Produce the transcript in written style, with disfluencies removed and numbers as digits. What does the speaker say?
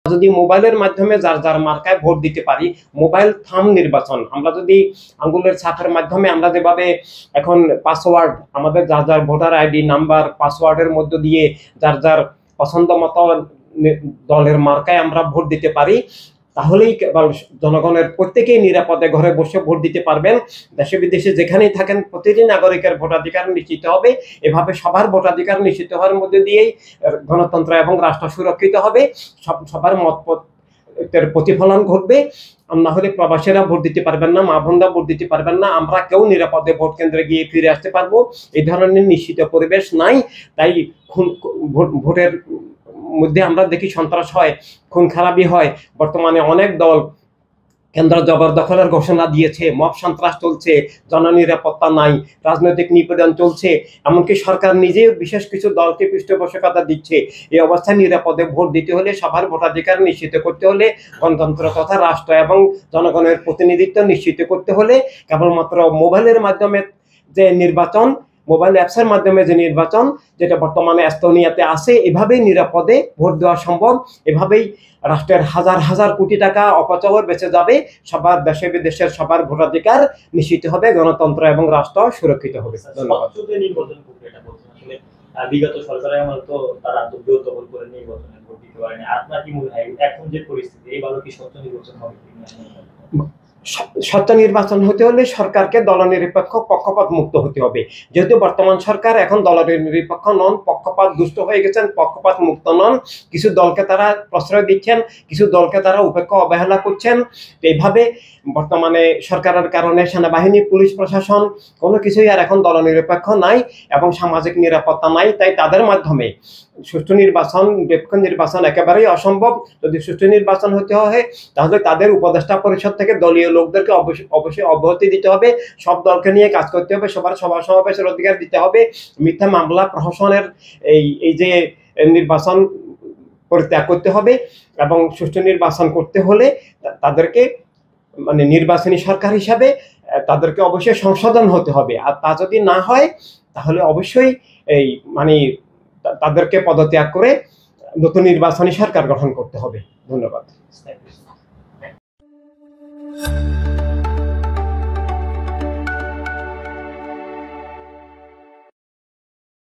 যদি মোবাইলের মাধ্যমে যার যার মার্কায় ভোট দিতে পারি, মোবাইল থাম নির্বাচন, আমরা যদি আঙ্গুলের ছাপের মাধ্যমে আমরা যেভাবে এখন পাসওয়ার্ড আমাদের যার যার ভোটার আইডি নাম্বার পাসওয়ার্ডের মধ্য দিয়ে যার যার পছন্দ মতো দলের মার্কায় আমরা ভোট দিতে পারি, তাহলেই কেবল জনগণের প্রত্যেকেই নিরাপদে ঘরে বসে ভোট দিতে পারবেন। দেশে বিদেশে যেখানেই থাকেন প্রতিটি নাগরিকের ভোটাধিকার নিশ্চিত হবে। এভাবে সবার ভোটাধিকার নিশ্চিত হওয়ার মধ্যে দিয়েই গণতন্ত্র এবং রাষ্ট্র সুরক্ষিত হবে, সবার মতের প্রতিফলন ঘটবে। না হলে প্রবাসীরা ভোট দিতে পারবেন না, মা বোনরা ভোট দিতে পারবেন না, আমরা কেউ নিরাপদে ভোট কেন্দ্রে গিয়ে ফিরে আসতে পারবো এই ধরনের নিশ্চিত পরিবেশ নাই। তাই ভোটের মধ্যে আমরা দেখি সন্ত্রাস হয়, খুন খারাপি হয়। বর্তমানে অনেক দল কেন্দ্র জবরদখলের ঘোষণা দিয়েছে, মব সন্ত্রাস চলছে, জননিরাপত্তা নাই, রাজনৈতিক নিপীড়ন চলছে, এমনকি সরকার নিজে বিশেষ কিছু দলকে পৃষ্ঠপোষকতা দিচ্ছে। এই অবস্থায় নিরাপদে ভোট দিতে হলে, সবার ভোটাধিকার নিশ্চিত করতে হলে, গণতন্ত্র তথা রাষ্ট্র এবং জনগণের প্রতিনিধিত্ব নিশ্চিত করতে হলে কেবলমাত্র মোবাইলের মাধ্যমে যে নির্বাচন, মোবাইল অ্যাপসের মাধ্যমে যে নির্বাচন, যেটা বর্তমানে এস্তোনিয়াতে আছে, এভাবেই নিরাপদে ভোট দেওয়া সম্ভব। এভাবেই রাষ্ট্রের হাজার হাজার কোটি টাকা অপচয় বেঁচে যাবে, সবার দেশে বিদেশের সবার ভোটাধিকার নিশ্চিত হবে, গণতন্ত্র এবং রাষ্ট্র সুরক্ষিত হবে। ধন্যবাদ। বিগত সরকারের আমলে তো তারা জোর দখল করে নির্বাচনে ভোট দিতে পারেনি। আপনার কি মনে হয় এখন যে পরিস্থিতি, এবারও কি স্বচ্ছ নির্বাচন হবে? স্বচ্ছ নির্বাচন হতে হলে সরকারকে দলনিরপেক্ষ পক্ষপাত মুক্ত হতে হবে। যেহেতু বর্তমান সরকার এখন দলনিরপেক্ষ নন, পক্ষপাত দুষ্ট হয়ে গেছেন, পক্ষপাত মুক্ত নন। কিছু দলকে তারা প্রশ্রয় দিচ্ছেন, কিছু দলকে তারা উপেক্ষা অবহেলা করছেন। এইভাবে বর্তমানে সরকারের কারণে সেনাবাহিনী, পুলিশ প্রশাসন কোনো কিছুই আর এখন দলনিরপেক্ষ নাই এবং সামাজিক নিরাপত্তা নাই। তাই তাদের মাধ্যমে সুষ্ঠু নির্বাচন, নিরপেক্ষ নির্বাচন একেবারেই অসম্ভব। যদি সুষ্ঠু নির্বাচন হতে হয় তাহলে তাদের উপদেষ্টা পরিষদ থেকে দলীয় লোকদেরকে অবশ্যই অব্যাহতি দিতে হবে, সব দলকে নিয়ে কাজ করতে হবে, সবার সভা সমাবেশের অধিকার দিতে হবে। মিথ্যা মামলা প্রহসনের এই যে নির্বাচন পরিত্যাগ করতে হবে এবং সুষ্ঠু নির্বাচন করতে হলে তাদেরকে মানে নির্বাচনী সরকার হিসাবে তাদেরকে অবশ্যই সংশোধন হতে হবে। আর তা যদি না হয় তাহলে অবশ্যই মানে তাদেরকে পদত্যাগ করে নতুন নির্বাচনী সরকার গঠন করতে হবে। ধন্যবাদ।